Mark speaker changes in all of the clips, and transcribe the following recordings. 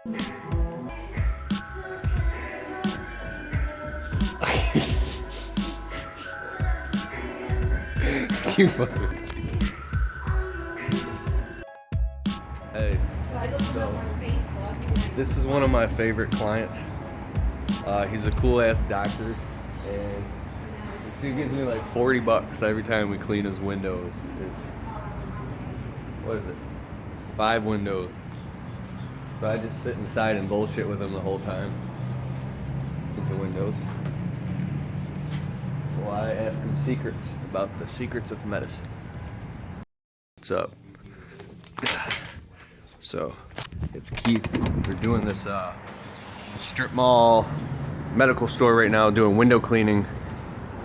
Speaker 1: You fucking. Hey, so this is one of my favorite clients. He's a cool ass doctor, and this dude gives me like 40 bucks every time we clean his windows. It's, what is it? 5 windows. So I just sit inside and bullshit with him the whole time. Into windows. So I ask him secrets about the secrets of medicine. What's up? So it's Keith. We're doing this strip mall medical store right now, doing window cleaning,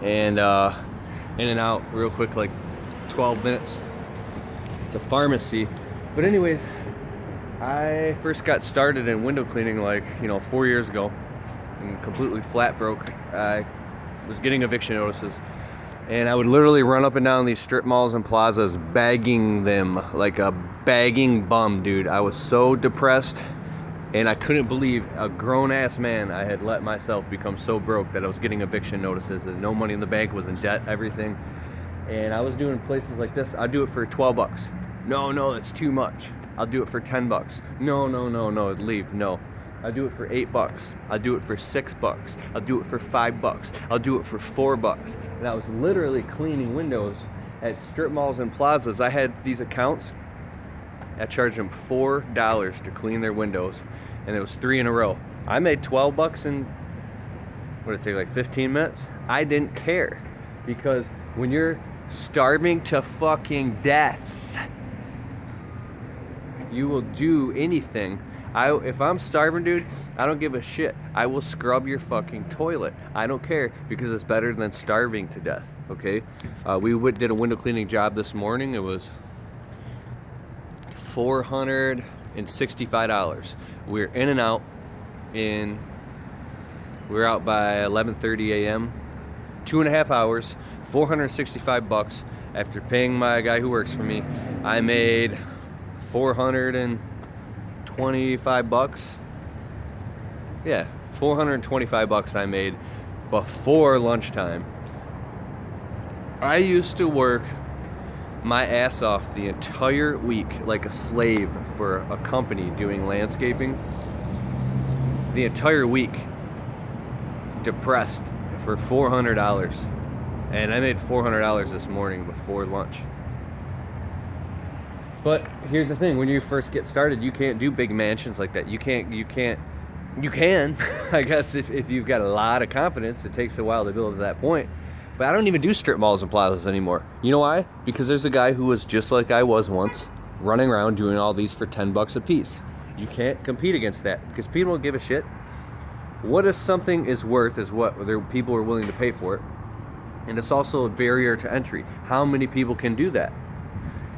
Speaker 1: and in and out real quick, like 12 minutes. It's a pharmacy. But anyways, I first got started in window cleaning like, 4 years ago, and completely flat broke. I was getting eviction notices, and I would literally run up and down these strip malls and plazas bagging them like a bagging bum, dude. I was so depressed, and I couldn't believe a grown-ass man I had let myself become so broke that I was getting eviction notices and no money in the bank, was in debt, everything. And I was doing places like this. I'd do it for 12 bucks. No, that's too much. I'll do it for 10 bucks. No, leave, no. I'll do it for 8 bucks. I'll do it for 6 bucks. I'll do it for 5 bucks. I'll do it for 4 bucks. And I was literally cleaning windows at strip malls and plazas. I had these accounts. I charged them $4 to clean their windows, and it was 3 in a row. I made 12 bucks in, what did it take, like 15 minutes? I didn't care, because when you're starving to fucking death, you will do anything. If I'm starving, dude, I don't give a shit. I will scrub your fucking toilet. I don't care, because it's better than starving to death, okay? We did a window cleaning job this morning. It was $465. We're in and out we were out by 11:30 a.m. 2.5 hours, 465 bucks. After paying my guy who works for me, I made 425 bucks. Yeah, 425 bucks I made before lunchtime. I used to work my ass off the entire week like a slave for a company doing landscaping. The entire week, depressed, for $400. And I made $400 this morning before lunch. But here's the thing, when you first get started, you can't do big mansions like that. You can, I guess, if you've got a lot of confidence. It takes a while to build to that point. But I don't even do strip malls and plazas anymore. You know why? Because there's a guy who was just like I was once, running around doing all these for 10 bucks a piece. You can't compete against that, because people don't give a shit. What if something is worth is what people are willing to pay for it. And it's also a barrier to entry. How many people can do that?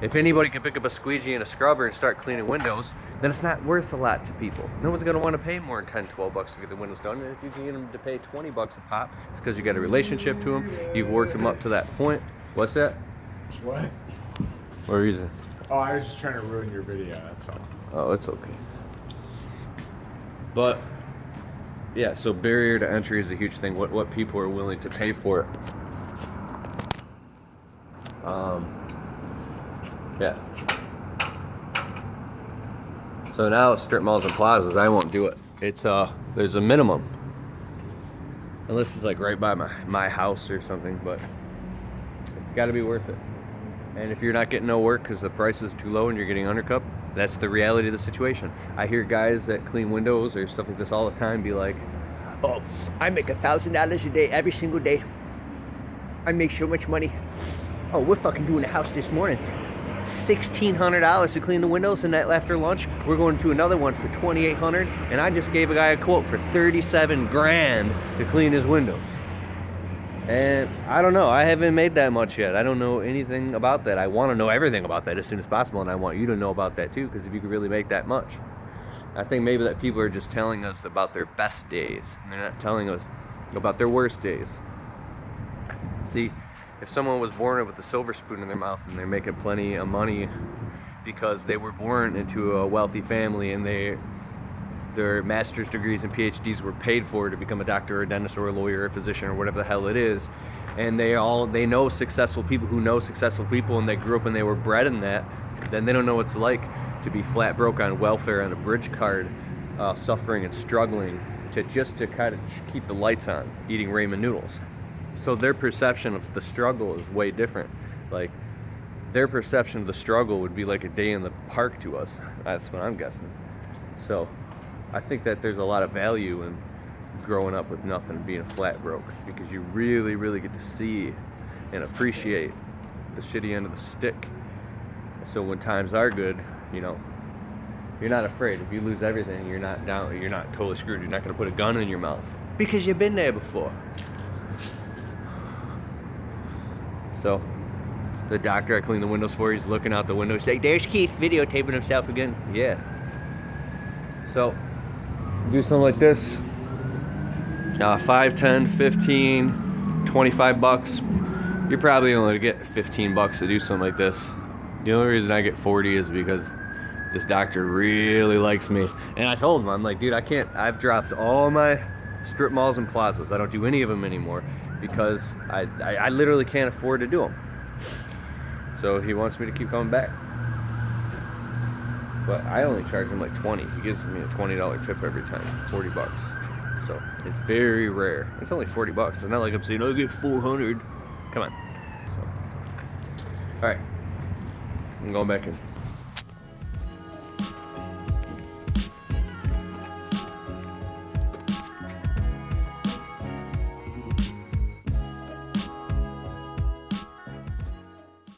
Speaker 1: If anybody can pick up a squeegee and a scrubber and start cleaning windows, then it's not worth a lot to people. No one's going to want to pay more than 10, 12 bucks to get the windows done. And if you can get them to pay 20 bucks a pop, it's because you got a relationship to them. You've worked them up to that point. What's that?
Speaker 2: What?
Speaker 1: What reason?
Speaker 2: Oh, I was just trying to ruin your video, that's all.
Speaker 1: Oh, it's okay. But yeah, so barrier to entry is a huge thing. What people are willing to pay for it. Yeah. So now strip malls and plazas, I won't do it. It's there's a minimum. Unless it's like right by my house or something, but it's got to be worth it. And if you're not getting no work because the price is too low and you're getting undercut, that's the reality of the situation. I hear guys that clean windows or stuff like this all the time be like, "Oh, I make $1,000 a day every single day. I make so much money. Oh, we're fucking doing a house this morning. $1,600 to clean the windows, and that after lunch we're going to another one for $2,800, and I just gave a guy a quote for 37 grand to clean his windows." And I don't know, I haven't made that much yet. I don't know anything about that. I want to know everything about that as soon as possible, and I want you to know about that too, because if you could really make that much, I think maybe that people are just telling us about their best days, and they're not telling us about their worst days. See, if someone was born with a silver spoon in their mouth and they're making plenty of money because they were born into a wealthy family and they their master's degrees and PhDs were paid for to become a doctor or a dentist or a lawyer or a physician or whatever the hell it is. And they know successful people who know successful people, and they grew up and they were bred in that. Then they don't know what it's like to be flat broke on welfare on a bridge card, suffering and struggling to kind of keep the lights on, eating ramen noodles. So their perception of the struggle is way different. Like, their perception of the struggle would be like a day in the park to us. That's what I'm guessing. So I think that there's a lot of value in growing up with nothing, being flat broke, because you really, really get to see and appreciate the shitty end of the stick. So when times are good, you know, you're not afraid. If you lose everything, you're not down, you're not totally screwed. You're not going to put a gun in your mouth because you've been there before. So the doctor I cleaned the windows for, he's looking out the window, he's like, there's Keith videotaping himself again. Yeah. So do something like this. 5, 10, 15, 25 bucks. You're probably only gonna get 15 bucks to do something like this. The only reason I get 40 is because this doctor really likes me. And I told him, I'm like, dude, I've dropped all my strip malls and plazas. I don't do any of them anymore because I literally can't afford to do them. So he wants me to keep coming back. But I only charge him like 20. He gives me a $20 tip every time, 40 bucks. So it's very rare. It's only 40 bucks. It's not like I'm saying, oh, I get 400. Come on. So, all right. I'm going back in.